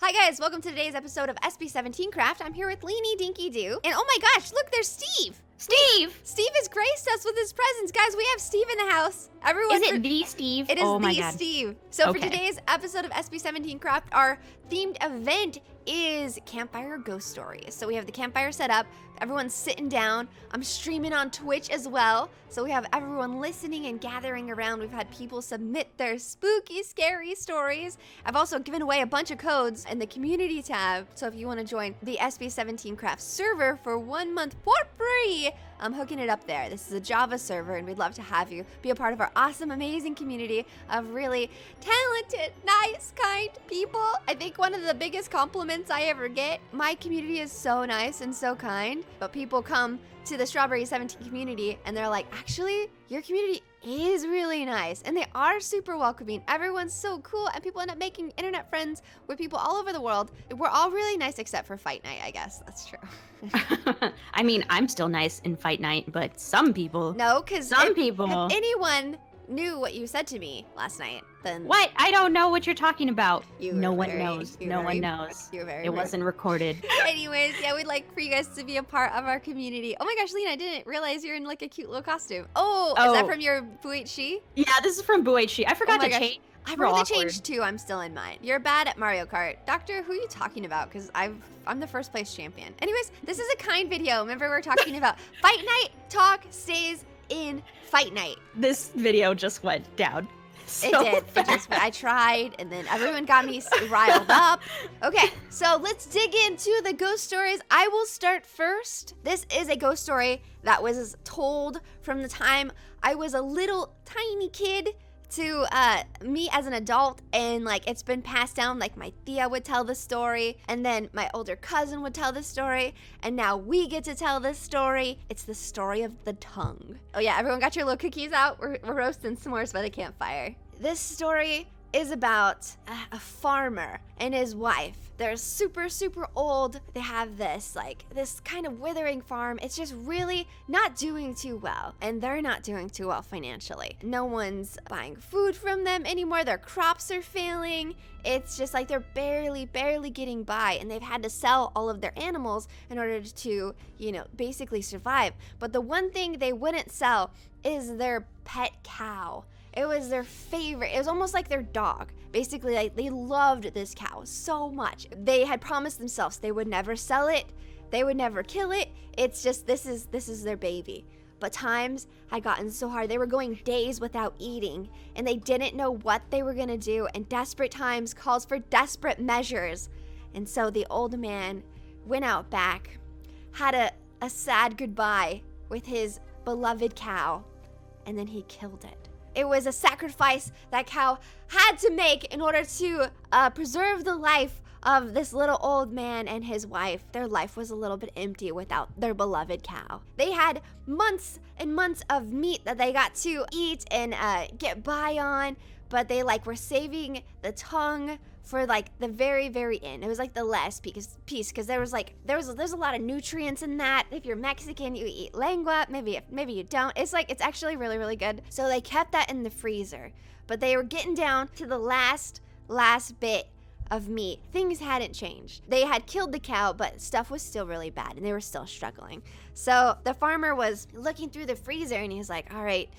Hi guys, welcome to today's episode of SB17Craft. I'm here with Leanie Dinky Doo. And oh my gosh, look, there's Steve! Steve has graced us with his presence. Guys, we have Steve in the house. Everyone, Is it the Steve? It is oh my the God. Steve. So Okay. for today's episode of SB17Craft, our themed event is Campfire Ghost Stories. So we have the campfire set up. Everyone's sitting down. I'm streaming on Twitch as well. So we have everyone listening and gathering around. We've had people submit their spooky, scary stories. I've also given away a bunch of codes in the community tab. So if you want to join the SB17Craft server for 1 month for free, I'm hooking it up there. This is a Java server, and we'd love to have you be a part of our awesome, amazing community of really talented, nice, kind people. I think one of the biggest compliments I ever get, my community is so nice and so kind, but people come to the Strawberry 17 community and they're like, actually, your community is really nice, and they are super welcoming. Everyone's so cool, and people end up making internet friends with people all over the world. We're all really nice except for fight night, I guess. That's true. I mean, I'm still nice in fight night, but some people. No, because people. If anyone knew what you said to me last night, then What? I don't know what you're talking about. No one knows. No one knows. You're very It rude. wasn't recorded. Anyways, yeah, we'd like for you guys to be a part of our community. Oh my gosh, Lena, I didn't realize you're in like a cute little costume. Oh, is that Oh. from your Buichi? Yeah, this is from Buichi. I forgot my to gosh. change. I So forgot to awkward. change too. I'm still in mine. You're bad at Mario Kart. Doctor, who are you talking about? Because I'm the first place champion. Anyways, this is a kind video. Remember, we're talking about fight night. Talk stays in fight night. This video just went down. It did. I tried, and then everyone got me riled up. Okay, so let's dig into the ghost stories. I will start first. This is a ghost story that was told from the time I was a little tiny kid to me as an adult, and like it's been passed down. Like my tia would tell the story, and then my older cousin would tell the story, and now we get to tell this story. It's the story of the tongue. Oh yeah, everyone got your little cookies out? We're roasting s'mores by the campfire. This story is about a farmer and his wife. They're super, super old. They have this kind of withering farm. It's just really not doing too well. And they're not doing too well financially. No one's buying food from them anymore. Their crops are failing. It's just like they're barely getting by. And they've had to sell all of their animals in order to, basically survive. But the one thing they wouldn't sell is their pet cow. It was their favorite. It was almost like their dog. Basically, like they loved this cow so much. They had promised themselves they would never sell it. They would never kill it. It's just this is their baby. But times had gotten so hard. They were going days without eating, and they didn't know what they were gonna do. And desperate times calls for desperate measures. And so the old man went out back, had a sad goodbye with his beloved cow, and then he killed it. It was a sacrifice that cow had to make in order to preserve the life of this little old man and his wife. Their life was a little bit empty without their beloved cow. They had months and months of meat that they got to eat and get by on, but they were saving the tongue for the very, very end. It was the last piece because there's a lot of nutrients in that. If you're Mexican, you eat lengua. Maybe you don't. It's actually really, really good. So they kept that in the freezer, but they were getting down to the last bit of meat. Things hadn't changed. They had killed the cow, but stuff was still really bad, and they were still struggling. So the farmer was looking through the freezer, and he's like, all right,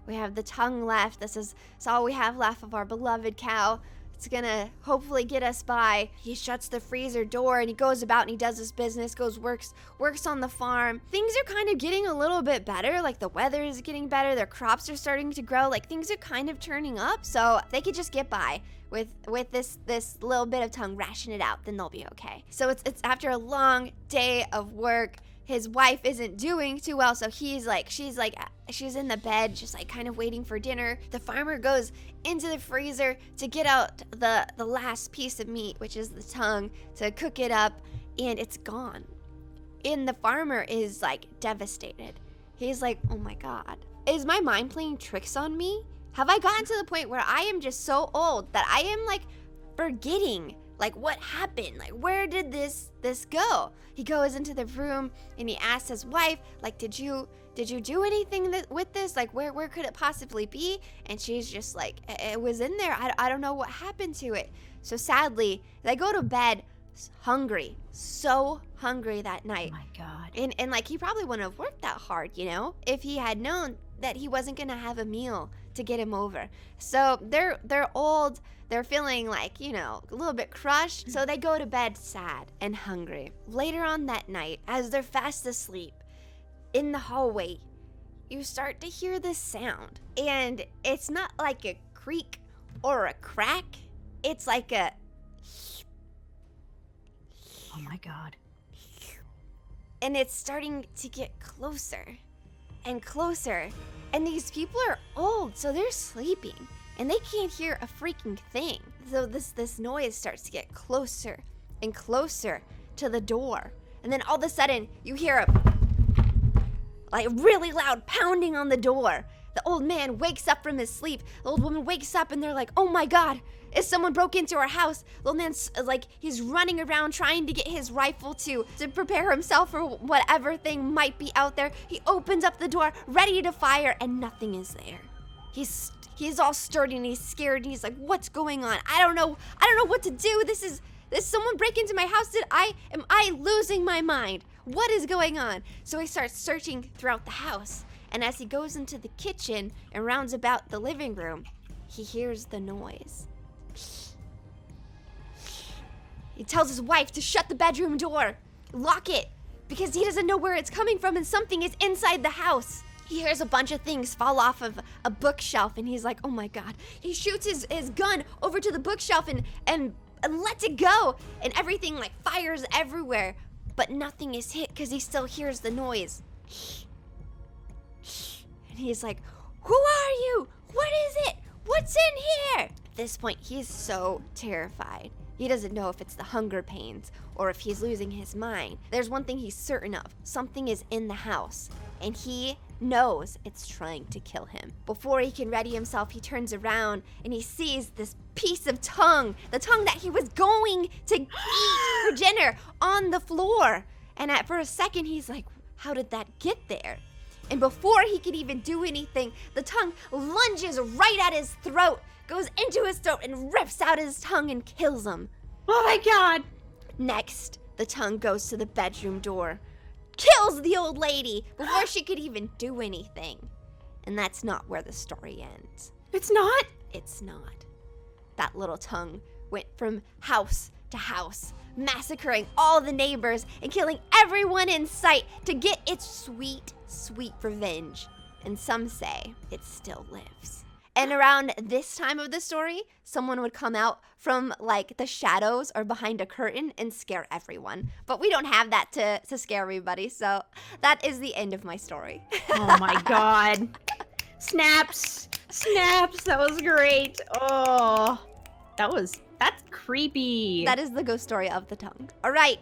we have the tongue left. This is all we have left of our beloved cow. It's gonna hopefully get us by. He shuts the freezer door and he goes about and he does his business, works on the farm. Things are kind of getting a little bit better. The weather is getting better. Their crops are starting to grow. Things are kind of turning up. So if they could just get by with this little bit of tongue, ration it out, then they'll be okay. So it's after a long day of work. His wife isn't doing too well, so she's in the bed, just kind of waiting for dinner. The farmer goes into the freezer to get out the last piece of meat, which is the tongue, to cook it up, and it's gone. And the farmer is devastated. He's like, oh my God, is my mind playing tricks on me? Have I gotten to the point where I am just so old that I am forgetting what happened? Where did this go? He goes into the room and he asks his wife, did you did you do anything with this? Like, where could it possibly be? And she's just like, it was in there. I don't know what happened to it. So sadly, they go to bed hungry, so hungry that night. Oh my God. And like, he probably wouldn't have worked that hard, you know, if he had known that he wasn't gonna have a meal to get him over. So they're old, they're feeling like, you know, a little bit crushed, so they go to bed sad and hungry. Later on that night, as they're fast asleep, in the hallway, you start to hear this sound. And it's not like a creak or a crack, it's like a... Oh my God. And it's starting to get closer and closer. And these people are old, so they're sleeping. And they can't hear a freaking thing. So this noise starts to get closer and closer to the door. And then all of a sudden, you hear a like really loud pounding on the door. The old man wakes up from his sleep. The old woman wakes up and they're like, oh my God, is someone broke into our house? The old man's like, he's running around trying to get his rifle to prepare himself for whatever thing might be out there. He opens up the door, ready to fire, and nothing is there. He's all sturdy and he's scared and he's like, what's going on? I don't know what to do. This someone break into my house? Am I losing my mind? What is going on? So he starts searching throughout the house. And as he goes into the kitchen and rounds about the living room, he hears the noise. He tells his wife to shut the bedroom door, lock it, because he doesn't know where it's coming from and something is inside the house. He hears a bunch of things fall off of a bookshelf and he's like, oh my God. He shoots his gun over to the bookshelf and lets it go. And everything like fires everywhere, but nothing is hit because he still hears the noise. And he's like, who are you? What is it? What's in here? At this point, he's so terrified. He doesn't know if it's the hunger pains or if he's losing his mind. There's one thing he's certain of. Something is in the house, and he knows it's trying to kill him. Before he can ready himself, he turns around and he sees this piece of tongue, the tongue that he was going to eat for dinner, on the floor. And for a second, he's like, how did that get there? And before he could even do anything, the tongue lunges right at his throat, goes into his throat and rips out his tongue and kills him. Oh my God. Next, the tongue goes to the bedroom door, kills the old lady before she could even do anything. And that's not where the story ends. It's not? It's not. That little tongue went from house to house, massacring all the neighbors and killing everyone in sight to get its sweet, sweet revenge. And some say it still lives. And around this time of the story, someone would come out from like the shadows or behind a curtain and scare everyone. But we don't have that to scare everybody, so that is the end of my story. Oh my God. Snaps. That was great. Oh, that's creepy. That is the ghost story of the tongue. All right,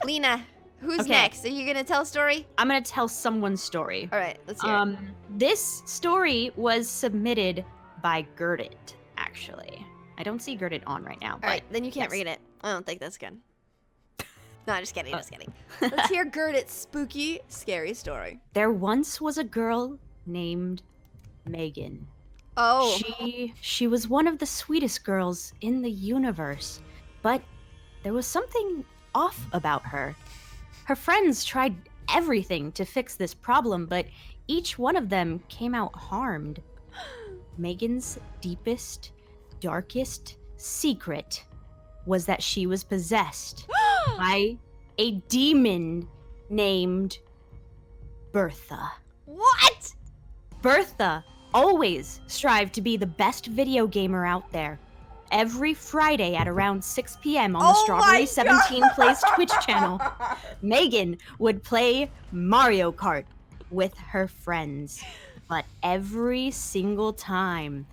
Lena, who's next? Are you gonna tell a story? I'm gonna tell someone's story. All right, let's hear it. This story was submitted by Gerdit, actually. I don't see Gerdit on right now. All right, then you can't read it. I don't think that's good. No, just kidding. Let's hear Gerdit's spooky, scary story. There once was a girl named Megan. Oh. She was one of the sweetest girls in the universe, but there was something off about her. Her friends tried everything to fix this problem, but each one of them came out harmed. Megan's deepest, darkest secret was that she was possessed by a demon named Bertha. What? Bertha always strived to be the best video gamer out there. Every Friday at around 6 p.m. on the Strawberry 17 Plays Twitch channel, Megan would play Mario Kart with her friends. But every single time,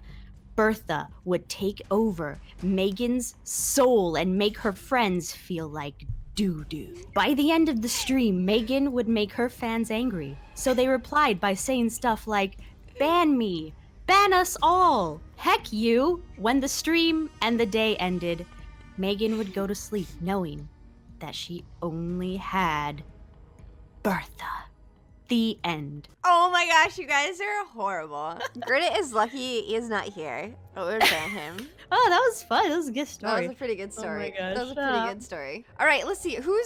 Bertha would take over Megan's soul and make her friends feel like doo-doo. By the end of the stream, Megan would make her fans angry. So they replied by saying stuff like, "Ban me! Ban us all! Heck you!" When the stream and the day ended, Megan would go to sleep knowing that she only had Bertha. The end. Oh my gosh, you guys are horrible. Grit is lucky he is not here. Oh, we're ban him. Oh, that was fun. That was a good story. That was a pretty good story. Oh my gosh. That was a pretty good story. All right, let's see. Who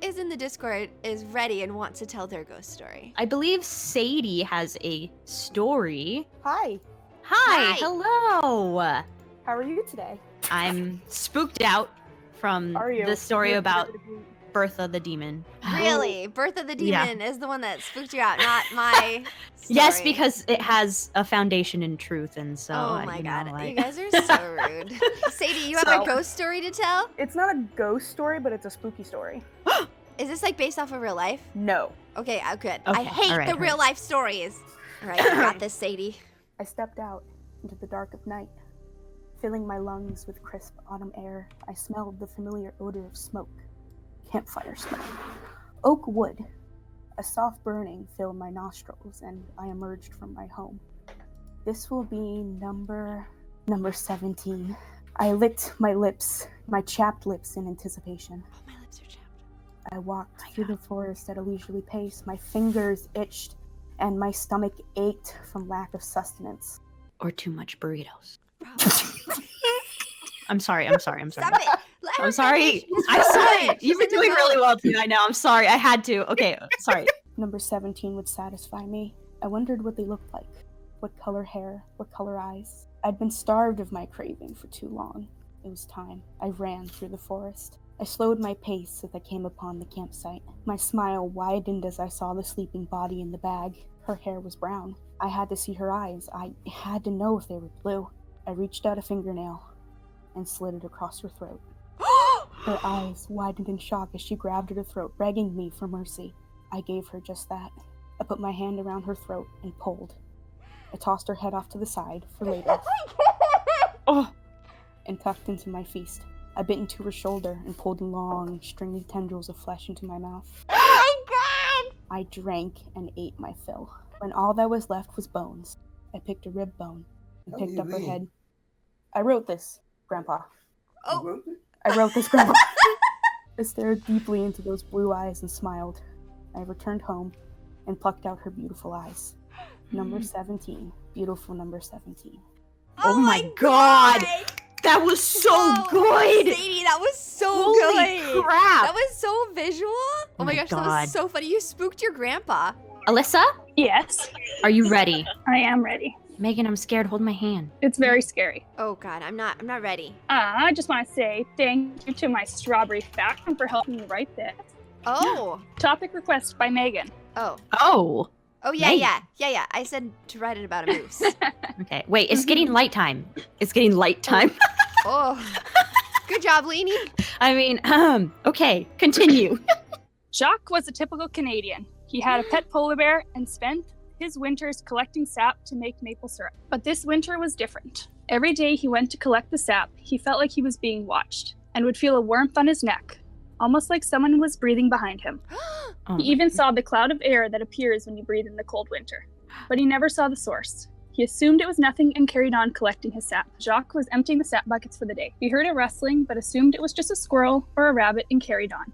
is in the Discord is ready and wants to tell their ghost story? I believe Sadie has a story. Hi, Hi. Hello. how are you today? I'm spooked out from Are you? the story You're about good to be- Bertha the demon. Really? Birth of the Yeah. Demon is the one that spooked you out, not my story. Yes, because it has a foundation in truth, and so. Oh my you god, know, you guys are so rude. Sadie, you have a ghost story to tell? It's not a ghost story, but it's a spooky story. Is this like based off of real life? No. Okay, good. I Okay, hate alright, the alright. real life stories. All right, you got this, Sadie. I stepped out into the dark of night. Filling my lungs with crisp autumn air, I smelled the familiar odor of smoke. Campfire smoke. Oak wood. A soft burning filled my nostrils, and I emerged from my home. This will be number 17. I licked my lips, my chapped lips in anticipation. Oh, my lips are chapped. I walked through the forest at a leisurely pace. My fingers itched, and my stomach ached from lack of sustenance. Or too much burritos. Bro. I'm sorry. Stop it. Let her I'm sorry. finish. She's I'm in the sorry. mood. You've She's been in the doing really mood. well tonight. I know. I'm sorry. I had to. Okay. Sorry. Number 17 would satisfy me. I wondered what they looked like. What color hair, what color eyes. I'd been starved of my craving for too long. It was time. I ran through the forest. I slowed my pace as I came upon the campsite. My smile widened as I saw the sleeping body in the bag. Her hair was brown. I had to see her eyes. I had to know if they were blue. I reached out a fingernail and slid it across her throat. Her eyes widened in shock as she grabbed at her throat, begging me for mercy. I gave her just that. I put my hand around her throat and pulled. I tossed her head off to the side for later. Oh. And tucked into my feast. I bit into her shoulder and pulled long, stringy tendrils of flesh into my mouth. Oh my god! I drank and ate my fill. When all that was left was bones, I picked a rib bone and picked up her head. I wrote this, Grandpa. Oh. I wrote this, Grandpa. I stared deeply into those blue eyes and smiled. I returned home and plucked out her beautiful eyes. Number 17. Beautiful number 17. Oh my god! That was so Whoa, good! Sadie, that was so Holy good. crap! That was so visual. Oh my my gosh, that God. was so funny. You spooked your grandpa. Alyssa, Yes, are you ready? I am ready. Megan, I'm scared. Hold my hand. It's very scary. Oh god, I'm not ready. I just want to say thank you to my strawberry faction for helping me write this. Oh. Topic request by Megan. Oh. Oh. Oh yeah, Nice. yeah. I said to write it about a moose. Okay. Wait, it's getting light time. It's getting light time. Oh. Good job, Leanie. I mean, okay, continue. Jacques was a typical Canadian. He had a pet polar bear and spent his winters collecting sap to make maple syrup. But this winter was different. Every day he went to collect the sap, he felt like he was being watched and would feel a warmth on his neck, almost like someone was breathing behind him. Oh He even saw the cloud of air that appears when you breathe in the cold winter. But he never saw the source. He assumed it was nothing and carried on collecting his sap. Jacques was emptying the sap buckets for the day. He heard a rustling, but assumed it was just a squirrel or a rabbit and carried on.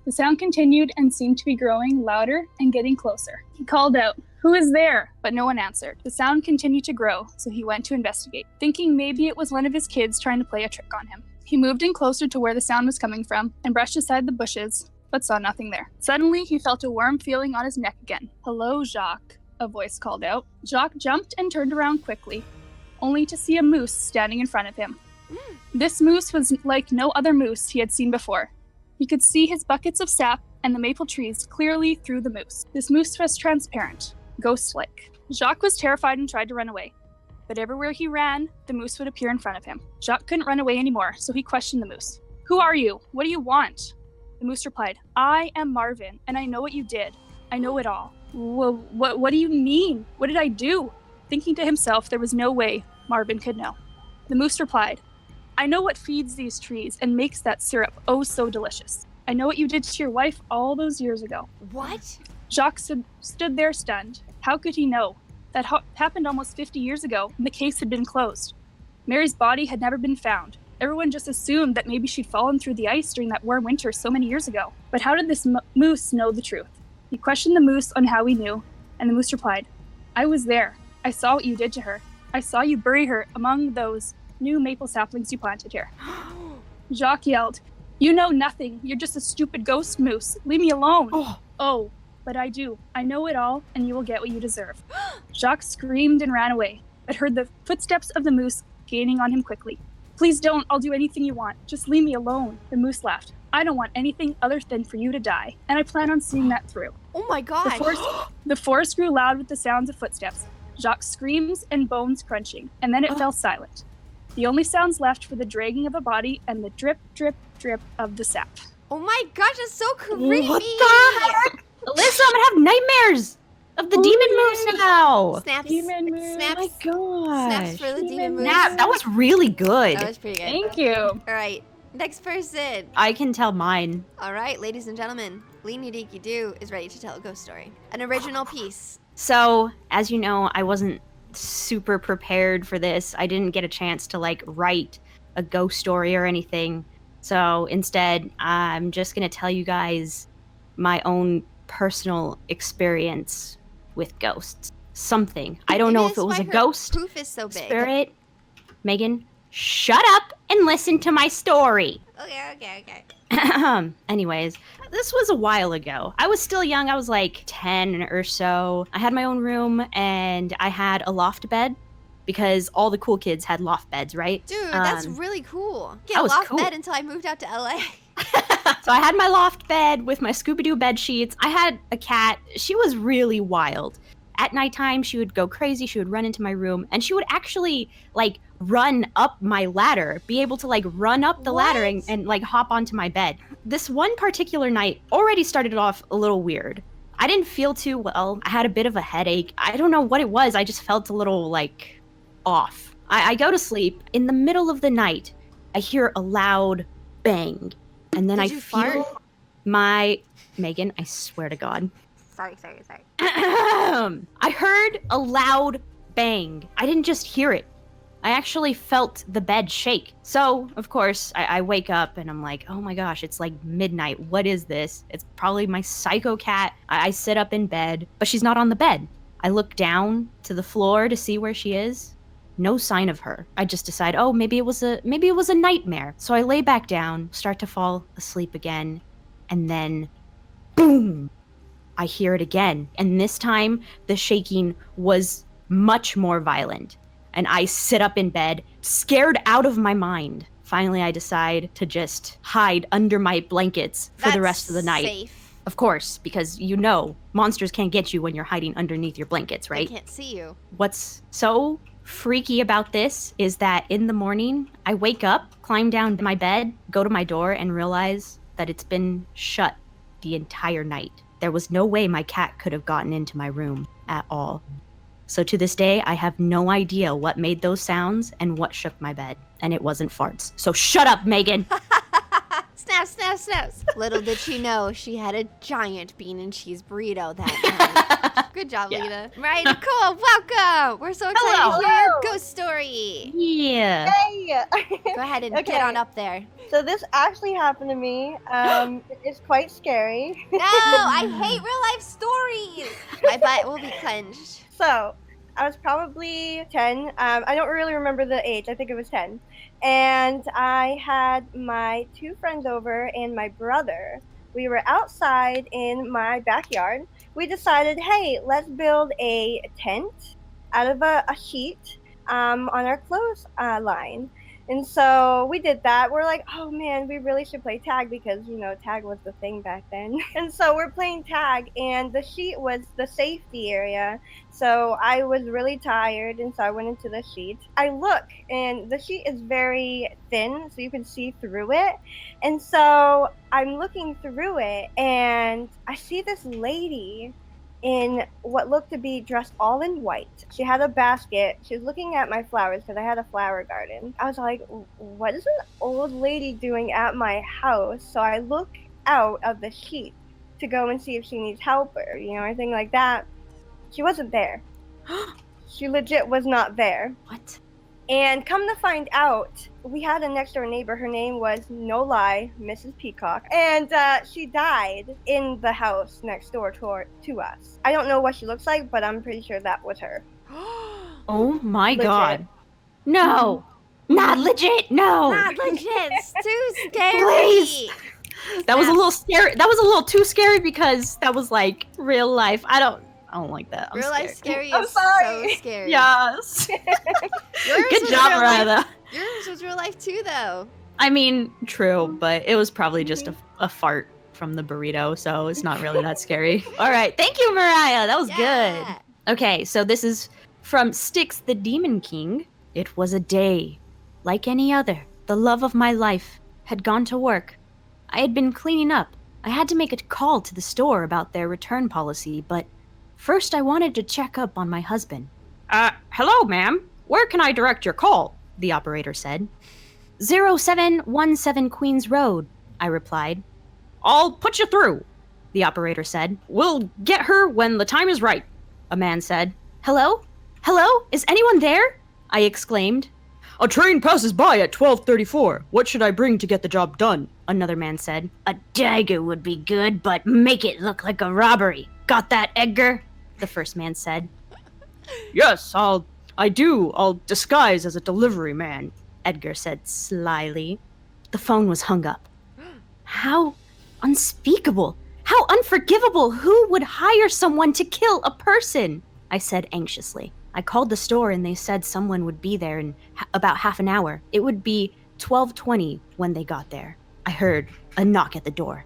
The sound continued and seemed to be growing louder and getting closer. He called out, "Who is there?" But no one answered. The sound continued to grow, so he went to investigate, thinking maybe it was one of his kids trying to play a trick on him. He moved in closer to where the sound was coming from and brushed aside the bushes, but saw nothing there. Suddenly, he felt a warm feeling on his neck again. "Hello, Jacques," a voice called out. Jacques jumped and turned around quickly, only to see a moose standing in front of him. This moose was like no other moose he had seen before. He could see his buckets of sap and the maple trees clearly through the moose. This moose was transparent, ghost-like. Jacques was terrified and tried to run away. But everywhere he ran, the moose would appear in front of him. Jacques couldn't run away anymore, so he questioned the moose. "Who are you? What do you want?" The moose replied, "I am Marvin, and I know what you did. I know it all." What do you mean? What did I do?" Thinking to himself there was no way Marvin could know. The moose replied, "I know what feeds these trees and makes that syrup oh so delicious. I know what you did to your wife all those years ago." What? Jacques stood there stunned. How could he know? That happened almost 50 years ago, and the case had been closed. Mary's body had never been found. Everyone just assumed that maybe she'd fallen through the ice during that warm winter so many years ago. But how did this moose know the truth? He questioned the moose on how he knew, and the moose replied, I was there. I saw what you did to her. I saw you bury her among those new maple saplings you planted here. Jacques yelled, You know nothing. You're just a stupid ghost moose. Leave me alone. Oh, but I do. I know it all, and you will get what you deserve. Jacques screamed and ran away, but heard the footsteps of the moose gaining on him quickly. Please don't. I'll do anything you want. Just leave me alone. The moose laughed. I don't want anything other than for you to die, and I plan on seeing that through. Oh my gosh. The forest grew loud with the sounds of footsteps, Jacques' screams and bones crunching, and then it fell silent. The only sounds left were the dragging of a body and the drip, drip, drip of the sap. Oh my gosh, that's so creepy. What the heck? Alyssa, I'm gonna have nightmares of the demon moose now. Snaps. Demon moose. Snaps. Oh my gosh. Snaps for the demon moose. That was really good. That was pretty good. Thank you. All right, next person. I can tell mine. All right, ladies and gentlemen, Leany Deaky Doo is ready to tell a ghost story. An original piece. So, as you know, I wasn't super prepared for this. I didn't get a chance to write a ghost story or anything. So instead, I'm just gonna tell you guys my own personal experience with ghosts. Something. I don't know if it was a ghost, Proof is so big. spirit. Megan, shut up and listen to my story. Okay. Anyways, this was a while ago. I was still young. I was 10 or so. I had my own room and I had a loft bed because all the cool kids had loft beds, right? Dude, that's really cool. That was loft cool. bed until I moved out to LA. So I had my loft bed with my Scooby-Doo bed sheets. I had a cat. She was really wild. At nighttime, she would go crazy. She would run into my room and she would actually run up my ladder, be able to run up the ladder and hop onto my bed. This one particular night already started off a little weird. I didn't feel too well. I had a bit of a headache. I don't know what it was. I just felt a little off. I go to sleep. In the middle of the night, I hear a loud bang. And then I feel my... Megan, I swear to God. Sorry. I heard a loud bang. I didn't just hear it. I actually felt the bed shake. So, of course, I wake up and I'm like, oh my gosh, it's midnight. What is this? It's probably my psycho cat. I sit up in bed, but she's not on the bed. I look down to the floor to see where she is. No sign of her. I just decide, oh, maybe it was a nightmare. So I lay back down, start to fall asleep again, and then boom! I hear it again. And this time the shaking was much more violent. And I sit up in bed, scared out of my mind. Finally, I decide to just hide under my blankets for the rest of the night. Safe. Of course, because monsters can't get you when you're hiding underneath your blankets, right? They can't see you. What's so freaky about this is that in the morning, I wake up, climb down my bed, go to my door, and realize that it's been shut the entire night. There was no way my cat could have gotten into my room at all. So to this day, I have no idea what made those sounds and what shook my bed. And it wasn't farts. So shut up, Megan! Snaps. Little did she know she had a giant bean and cheese burrito that night. Good job, Lena. Right, cool. Welcome. We're so excited to hear your ghost story. Yeah. Hey! Go ahead and get on up there. So this actually happened to me. It's quite scary. No, I hate real life stories. My butt will be clenched. So, I was probably 10. I don't really remember the age. I think it was 10. And I had my 2 friends over and my brother. We were outside in my backyard. We decided, hey, let's build a tent out of a sheet on our clothes line. And so we did that. We're like, oh man, we really should play tag because, tag was the thing back then. And so we're playing tag and the sheet was the safety area. So I was really tired and so I went into the sheet. I look and the sheet is very thin so you can see through it. And so I'm looking through it and I see this lady in what looked to be dressed all in white. She had a basket. She was looking at my flowers because I had a flower garden. I was like, what is an old lady doing at my house? So I look out of the sheet to go and see if she needs help or, anything like that. She wasn't there. She legit was not there. What? And come to find out, we had a next door neighbor. Her name was, no lie, Mrs. Peacock. And she died in the house next door to us. I don't know what she looks like, but I'm pretty sure that was her. Oh my Legit. god. No. Not legit. No. Not legit. It's too scary. Please. That was a little scary. That was a little too scary because that was like real life. I don't like that. I'm Real life scared. scary I'm is sorry. so scary. Yes. Yours Good was job, real Mariah. life. Yours was real life too, though. I mean, true, but it was probably just a fart from the burrito, so it's not really that scary. All right. Thank you, Mariah. That was Yeah. good. Okay, so this is from Styx the Demon King. It was a day like any other. The love of my life had gone to work. I had been cleaning up. I had to make a call to the store about their return policy, but first I wanted to check up on my husband. Hello, ma'am. Where can I direct your call? The operator said. 0717 Queens Road, I replied. I'll put you through, the operator said. We'll get her when the time is right, a man said. Hello? Hello? Is anyone there? I exclaimed. A train passes by at 12:34. What should I bring to get the job done? Another man said. A dagger would be good, but make it look like a robbery. Got that, Edgar? The first man said. Yes, I'll disguise as a delivery man, Edgar said slyly. The phone was hung up. How unspeakable! How unforgivable! Who would hire someone to kill a person? I said anxiously. I called the store and they said someone would be there in about half an hour. It would be 12:20 when they got there. I heard a knock at the door.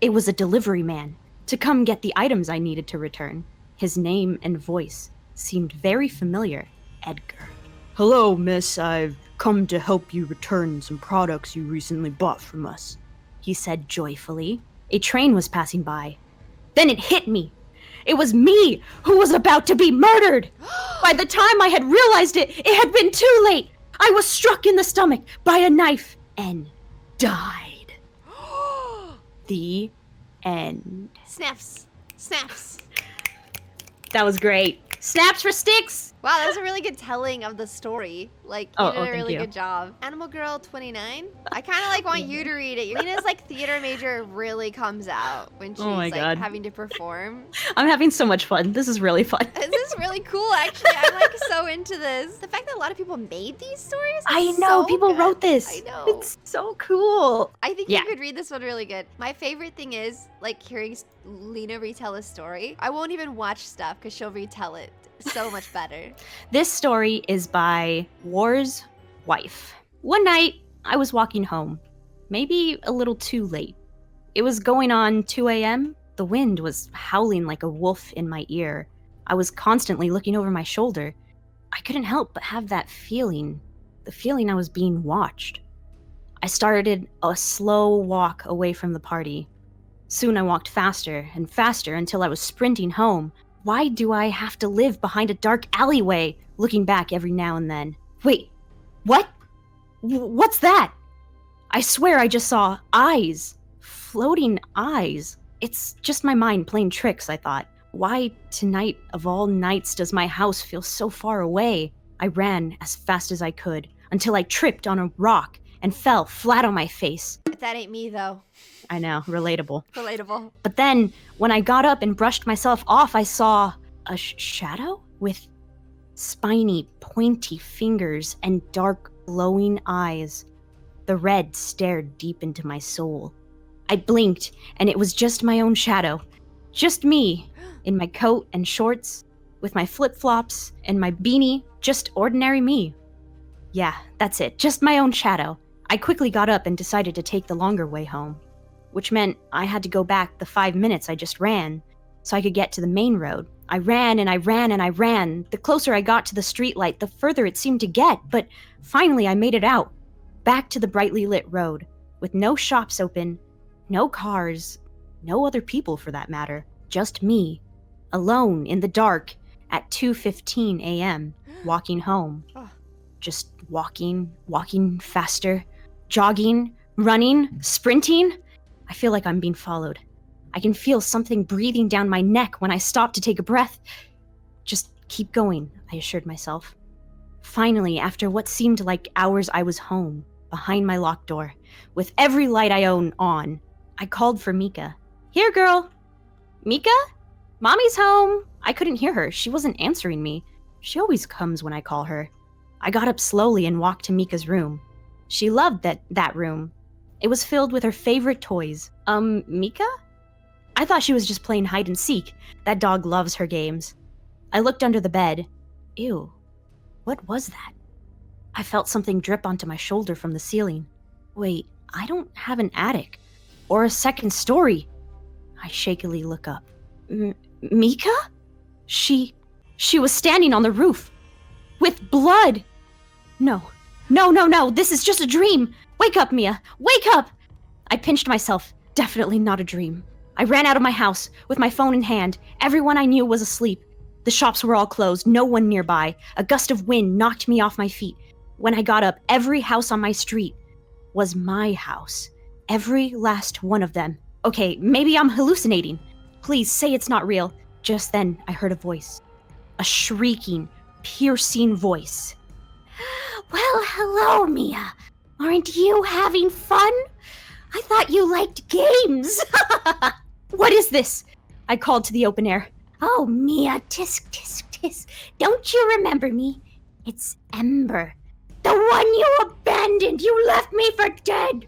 It was a delivery man to come get the items I needed to return. His name and voice seemed very familiar. Edgar. Hello, miss. I've come to help you return some products you recently bought from us, he said joyfully. A train was passing by. Then it hit me. It was me who was about to be murdered. By the time I had realized it, it had been too late. I was struck in the stomach by a knife and died. The end. Snaps. Snaps. That was great. Snaps for Styx. Wow, that was a really good telling of the story. Like, you did a thank really you. good job. Animal Girl 29. I kind of like want you to read it. Lena's like theater major really comes out when she's my like God. having to perform. I'm having so much fun. This is really fun. This is really cool, actually. I'm like so into this. The fact that a lot of people made these stories. Is I know, so people good. wrote this. I know. It's so cool. I think Yeah. you could read this one really good. My favorite thing is like hearing Lena retell a story. I won't even watch stuff because she'll retell it so much better. This story is by War's wife. One night, I was walking home, maybe a little too late. It was going on 2 a.m. The wind was howling like a wolf in my ear. I was constantly looking over my shoulder. I couldn't help but have that feeling, the feeling I was being watched. I started a slow walk away from the party. Soon I walked faster and faster until I was sprinting home. Why do I have to live behind a dark alleyway, looking back every now and then? Wait, what? What's that? I swear I just saw eyes. Floating eyes. It's just my mind playing tricks, I thought. Why tonight of all nights does my house feel so far away? I ran as fast as I could until I tripped on a rock and fell flat on my face. If that ain't me, though. I know, relatable. Relatable. But then, when I got up and brushed myself off, I saw a shadow with spiny, pointy fingers and dark, glowing eyes. The red stared deep into my soul. I blinked, and it was just my own shadow. Just me, in my coat and shorts, with my flip-flops and my beanie, just ordinary me. Yeah, that's it, just my own shadow. I quickly got up and decided to take the longer way home, which meant I had to go back the 5 minutes I just ran, so I could get to the main road. I ran and I ran and I ran. The closer I got to the streetlight, the further it seemed to get, but finally I made it out, back to the brightly lit road, with no shops open, no cars, no other people for that matter, just me, alone in the dark at 2:15 a.m., walking home. Just walking faster, jogging, running, sprinting. I feel like I'm being followed. I can feel something breathing down my neck when I stop to take a breath. Just keep going, I assured myself. Finally, after what seemed like hours, I was home, behind my locked door, with every light I own on. I called for Mika. Here, girl. Mika? Mommy's home. I couldn't hear her. She wasn't answering me. She always comes when I call her. I got up slowly and walked to Mika's room. She loved that room. It was filled with her favorite toys. Mika? I thought she was just playing hide and seek. That dog loves her games. I looked under the bed. Ew. What was that? I felt something drip onto my shoulder from the ceiling. Wait, I don't have an attic. Or a second story. I shakily look up. Mika? She was standing on the roof. With blood. No, this is just a dream. Wake up, Mia. Wake up! I pinched myself. Definitely not a dream. I ran out of my house with my phone in hand. Everyone I knew was asleep. The shops were all closed, no one nearby. A gust of wind knocked me off my feet. When I got up, every house on my street was my house. Every last one of them. Okay, maybe I'm hallucinating. Please say it's not real. Just then, I heard a voice. A shrieking, piercing voice. Well, hello, Mia. Aren't you having fun? I thought you liked games. What is this? I called to the open air. Oh, Mia, tisk, tisk, tisk. Don't you remember me? It's Ember. The one you abandoned. You left me for dead.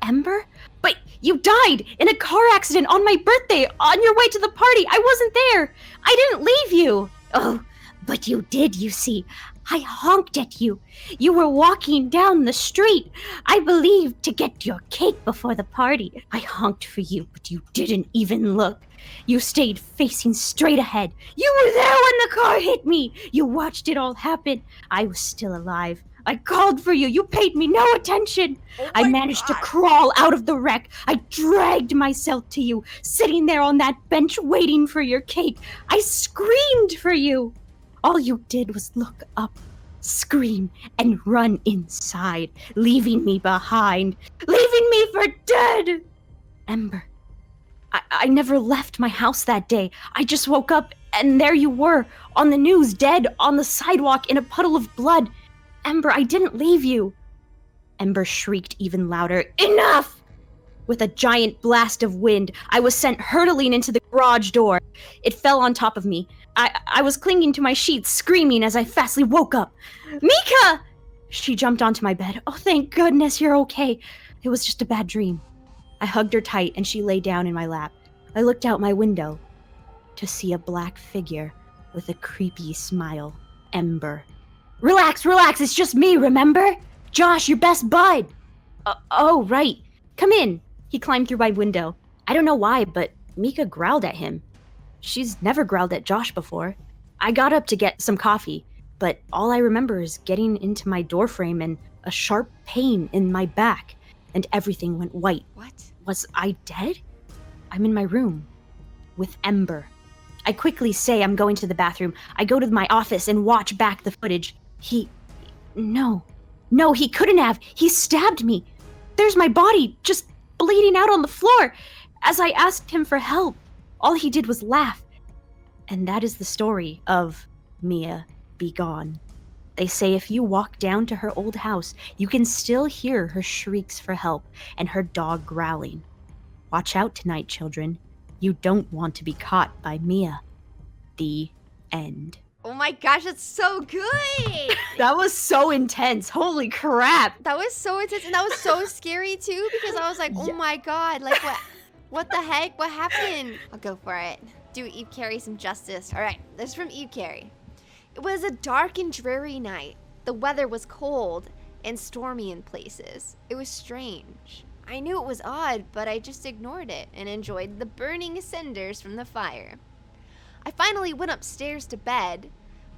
Ember? But you died in a car accident on my birthday, on your way to the party. I wasn't there. I didn't leave you. Oh, but you did, you see. I honked at you. You were walking down the street, I believe, to get your cake before the party. I honked for you, but you didn't even look. You stayed facing straight ahead. You were there when the car hit me. You watched it all happen. I was still alive. I called for you. You paid me no attention. I managed to crawl out of the wreck. I dragged myself to you, sitting there on that bench waiting for your cake. I screamed for you. All you did was look up, scream, and run inside, leaving me behind, leaving me for dead. Ember, I never left my house that day. I just woke up, and there you were, on the news, dead on the sidewalk in a puddle of blood. Ember, I didn't leave you. Ember shrieked even louder. Enough! With a giant blast of wind, I was sent hurtling into the garage door. It fell on top of me. I was clinging to my sheets, screaming as I fastly woke up. Mika! She jumped onto my bed. Oh, thank goodness you're okay. It was just a bad dream. I hugged her tight and she lay down in my lap. I looked out my window to see a black figure with a creepy smile. Ember. Relax, it's just me, remember? Josh, your best bud. Oh, right. Come in. He climbed through my window. I don't know why, but Mika growled at him. She's never growled at Josh before. I got up to get some coffee, but all I remember is getting into my doorframe and a sharp pain in my back, and everything went white. What? Was I dead? I'm in my room with Ember. I quickly say I'm going to the bathroom. I go to my office and watch back the footage. No, he couldn't have. He stabbed me. There's my body just bleeding out on the floor. As I asked him for help, all he did was laugh. And that is the story of Mia Be Gone. They say if you walk down to her old house, you can still hear her shrieks for help and her dog growling. Watch out tonight, children. You don't want to be caught by Mia. The end. Oh my gosh, that's so good! That was so intense. Holy crap. That was so intense, and that was so scary too, because I was like, oh my god, like what the heck? What happened? I'll go for it. Do Eve Carey some justice. All right, this is from Eve Carey. It was a dark and dreary night. The weather was cold and stormy in places. It was strange. I knew it was odd, but I just ignored it and enjoyed the burning cinders from the fire. I finally went upstairs to bed,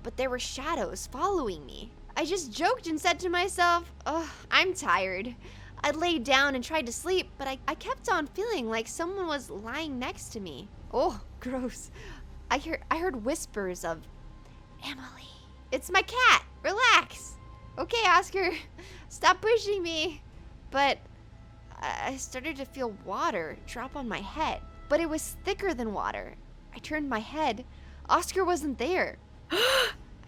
but there were shadows following me. I just joked and said to myself, oh, I'm tired. I laid down and tried to sleep, but I kept on feeling like someone was lying next to me. Oh, gross. I heard whispers of, Emily. It's my cat. Relax. Okay, Oscar. Stop pushing me. But I started to feel water drop on my head, but it was thicker than water. I turned my head. Oscar wasn't there.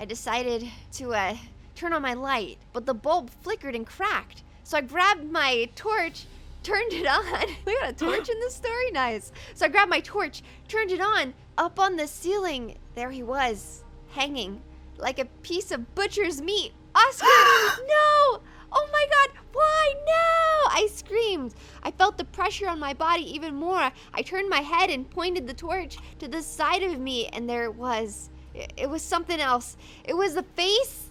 I decided to turn on my light, but the bulb flickered and cracked. So I grabbed my torch, turned it on. We got a torch in this story? Nice. So I grabbed my torch, turned it on. Up on the ceiling, there he was, hanging like a piece of butcher's meat. Oscar, no! Oh my God, why? No! I screamed. I felt the pressure on my body even more. I turned my head and pointed the torch to the side of me, and there it was. It was something else. It was the face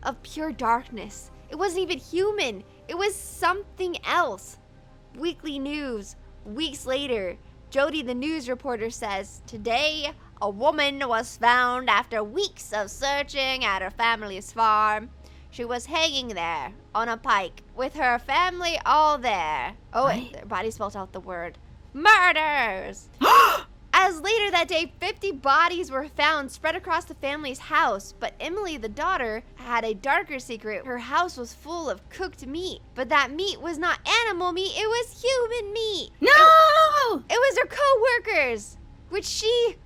of pure darkness. It wasn't even human. It was something else. Weekly news. Weeks later, Jody the news reporter says, today, a woman was found after weeks of searching at her family's farm. She was hanging there on a pike with her family all there. Oh, and their body spelled out the word murders. As later that day, 50 bodies were found spread across the family's house. But Emily, the daughter, had a darker secret. Her house was full of cooked meat. But that meat was not animal meat, it was human meat. No! It was her co-workers. Was she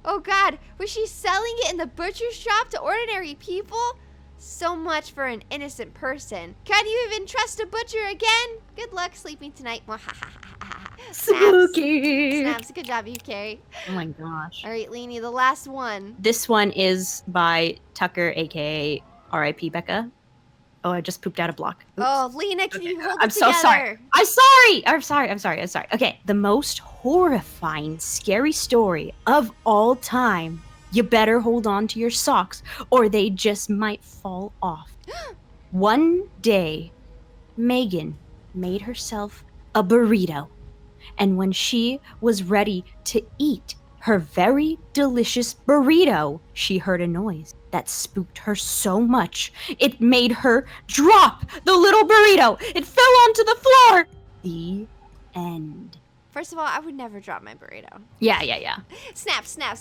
selling it in the butcher shop to ordinary people? So much for an innocent person. Can you even trust a butcher again? Good luck sleeping tonight. Spooky. Snaps. Good job, you, Carrie. Oh my gosh. All right, Leanie, the last one. This one is by Tucker, aka R.I.P. Becca. Oh, I just pooped out a block. Oops. Oh, Lena, can you hold I'm it so together? sorry. I'm sorry. Okay, the most horrifying, scary story of all time. You better hold on to your socks or they just might fall off. One day, Megan made herself a burrito. And when she was ready to eat her very delicious burrito, she heard a noise that spooked her so much, it made her drop the little burrito. It fell onto the floor. The end. First of all, I would never drop my burrito. Yeah. Snap. Snap.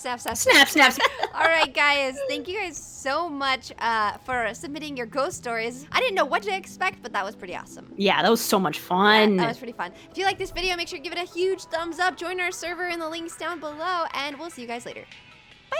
All right, guys. Thank you guys so much for submitting your ghost stories. I didn't know what to expect, but that was pretty awesome. Yeah, that was so much fun. Yeah, that was pretty fun. If you like this video, make sure to give it a huge thumbs up. Join our server in the links down below, and we'll see you guys later. Bye.